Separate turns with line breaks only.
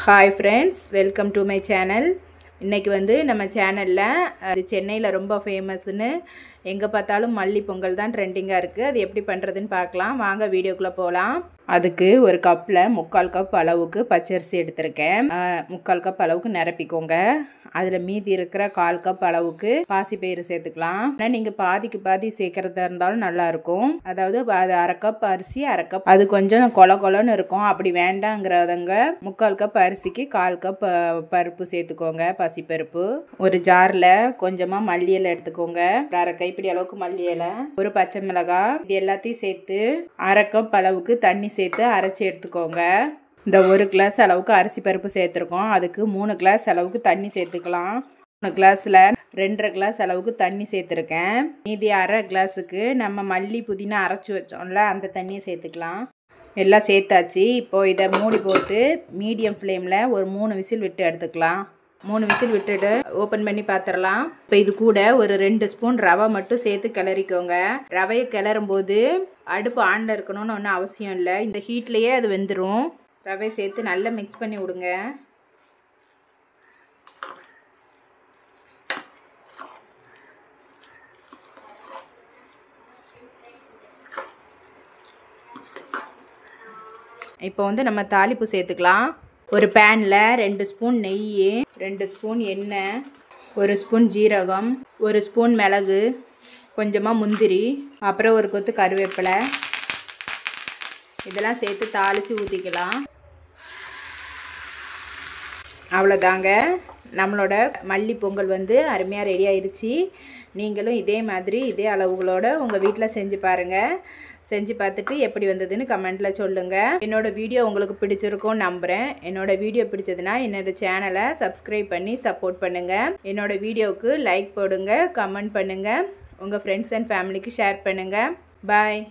Hi friends, welcome to my channel. இன்னைக்கு வந்து நம்ம சேனல்ல சென்னையில ரொம்ப ஃபேமஸ்னு எங்க பார்த்தாலும் மல்லி பொங்கல் தான் ட்ரெண்டிங்கா இருக்கு. அது எப்படி பண்றதுன்னு பார்க்கலாம். வாங்க வீடியோக்குள்ள போலாம். அதுக்கு ஒரு கப்ல 3/4 கப் அளவுக்கு பச்சரிசி எடுத்துர்க்கேன். 3/4 கப் அளவுக்கு நிரப்பிக்கோங்க. அதுல மீதி இருக்கிற 1/4 கப் அளவுக்கு பாசிப்பயிறு சேர்த்துக்கலாம். நீங்க பாதிக்கு பாதி சேர்க்கறதா இருந்தாலும் நல்லா இருக்கும். அதாவது அது 1/2 கப் அரிசி 1/2 கப் அது கொஞ்சம் கொல கொலன்னு இருக்கும். அப்படி வேண்டாங்கறவங்க 3/4 கப் அரிசிக்கு 1/4 கப் பருப்பு சேர்த்துக்கோங்க. பசிப்பருப்பு ஒரு ஜார்ல கொஞ்சமா மல்லி இலை எடுத்துக்கோங்க. 1/2 கைப்பிடி அளவுக்கு மல்லி இலை, ஒரு பச்சை மிளகாய், இது எல்லாத்தையும் சேர்த்து 1/2 கப் அளவுக்கு தண்ணி சேர்த்து அரைச்சி எடுத்துக்கோங்க. இந்த 1 கிளாஸ் அளவுக்கு அரிசி பருப்பு சேர்த்துருக்கோம். அதுக்கு 3 கிளாஸ் அளவுக்கு தண்ணி சேர்த்துக்கலாம். 3 கிளாஸ்ல 2.5 கிளாஸ் அளவுக்கு தண்ணி சேர்த்துருக்கேன். மீதி 1/2 கிளாஸுக்கு நம்ம மல்லி புதினா அரைச்சி வச்சோம்ல அந்த தண்ணியை சேர்த்துக்கலாம். எல்லாம் சேர்த்தாச்சு. இப்போ இதை மூடி போட்டு மீடியம் ஃப்ளேமில் ஒரு 3 விசில் விட்டு எடுத்துக்கலாம். 3 விசில் விட்டுட்டு ஓப்பன் பண்ணி பார்த்துடலாம். இப்போ இது கூட ஒரு 2 ஸ்பூன் ரவை மட்டும் சேர்த்து கிளறிக்கோங்க. ரவையை கிளறும் போது அடுப்பு ஆனில் இருக்கணும்னு ஒன்றும் அவசியம் இல்லை. இந்த ஹீட்லேயே அது வெந்துடும். ரவை சேர்த்து நல்லா மிக்ஸ் பண்ணி விடுங்க. இப்போ வந்து நம்ம தாளிப்பு சேர்த்துக்கலாம். ஒரு பேனில் 2 ஸ்பூன் நெய், 2 ஸ்பூன் எண்ணெய், 1 ஸ்பூன் ஜீரகம், 1 ஸ்பூன் மிளகு, கொஞ்சமாக முந்திரி, அப்புறம் ஒரு கொத்து கருவேப்பிலை, இதெல்லாம் சேர்த்து தாளித்து ஊற்றிக்கலாம். அவ்வளோதாங்க, நம்மளோட மல்லி பொங்கல் வந்து அருமையாக ரெடி ஆயிடுச்சு. நீங்களும் இதே மாதிரி இதே அளவுகளோட உங்கள் வீட்டில் செஞ்சு பாருங்கள். செஞ்சு பார்த்துட்டு எப்படி வந்ததுன்னு கமெண்ட்டில் சொல்லுங்கள். என்னோடய வீடியோ உங்களுக்கு பிடிச்சிருக்கும்னு நம்புகிறேன். என்னோடய வீடியோ பிடிச்சதுன்னா என்னோடய சேனலை சப்ஸ்கிரைப் பண்ணி சப்போர்ட் பண்ணுங்கள். என்னோடய வீடியோவுக்கு லைக் போடுங்க, கமெண்ட் பண்ணுங்கள், உங்கள் ஃப்ரெண்ட்ஸ் அண்ட் ஃபேமிலிக்கு ஷேர் பண்ணுங்கள். பாய்.